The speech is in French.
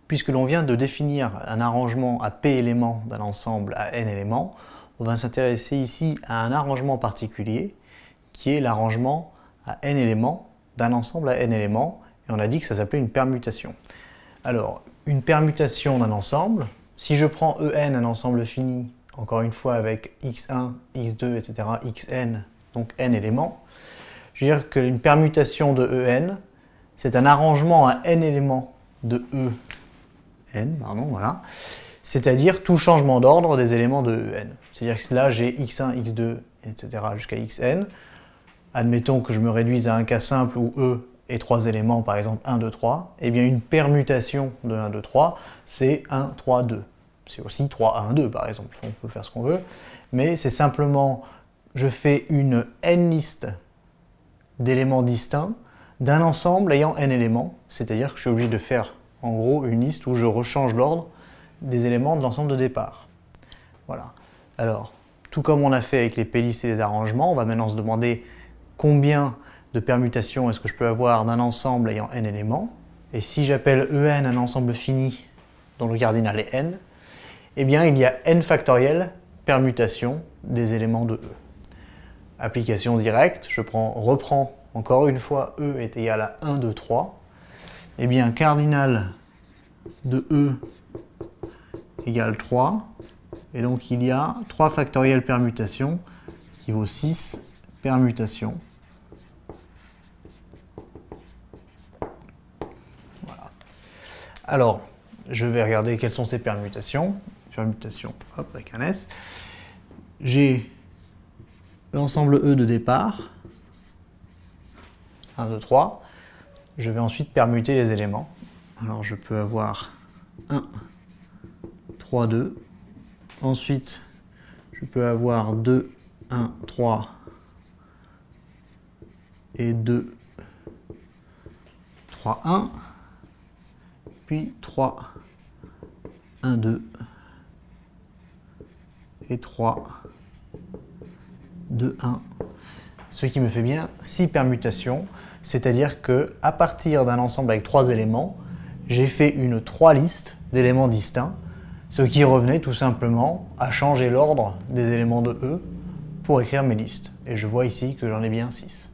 puisque l'on vient de définir un arrangement à P éléments d'un ensemble à N éléments, on va s'intéresser ici à un arrangement particulier qui est l'arrangement à N éléments d'un ensemble à N éléments, et on a dit que ça s'appelait une permutation. Alors, une permutation d'un ensemble, si je prends En, un ensemble fini, encore une fois avec x1, x2, etc., xn, donc n éléments, je veux dire qu'une permutation de En, c'est un arrangement à n éléments de voilà, c'est-à-dire tout changement d'ordre des éléments de En. C'est-à-dire que là, j'ai x1, x2, etc. jusqu'à xn. Admettons que je me réduise à un cas simple où E est 3 éléments, par exemple 1, 2, 3, et bien une permutation de 1, 2, 3, c'est 1, 3, 2. C'est aussi 3, 1, 2, par exemple. On peut faire ce qu'on veut, mais c'est simplement, je fais une n-liste d'éléments distincts d'un ensemble ayant n éléments, c'est-à-dire que je suis obligé de faire, en gros, une liste où je rechange l'ordre des éléments de l'ensemble de départ. Voilà. Alors, tout comme on a fait avec les p-listes et les arrangements, on va maintenant se demander combien de permutations est-ce que je peux avoir d'un ensemble ayant n éléments. Et si j'appelle En un ensemble fini dont le cardinal est n, eh bien il y a n factoriel permutations des éléments de E. Application directe, je reprends encore une fois E est égal à 1, 2, 3. Eh bien cardinal de E égale 3. Et donc il y a 3 factoriels permutations qui vaut 6 permutations. Voilà. Alors, je vais regarder quelles sont ces permutations. Permutation, hop, avec un S. J'ai l'ensemble E de départ, 1, 2, 3. Je vais ensuite permuter les éléments. Alors je peux avoir 1, 3, 2. Ensuite, je peux avoir 2, 1, 3 et 2, 3, 1. Puis 3, 1, 2 et 3, 2, 1. Ce qui me fait bien 6 permutations, c'est-à-dire qu'à partir d'un ensemble avec 3 éléments, j'ai fait une 3 liste d'éléments distincts, ce qui revenait tout simplement à changer l'ordre des éléments de E pour écrire mes listes. Et je vois ici que j'en ai bien 6.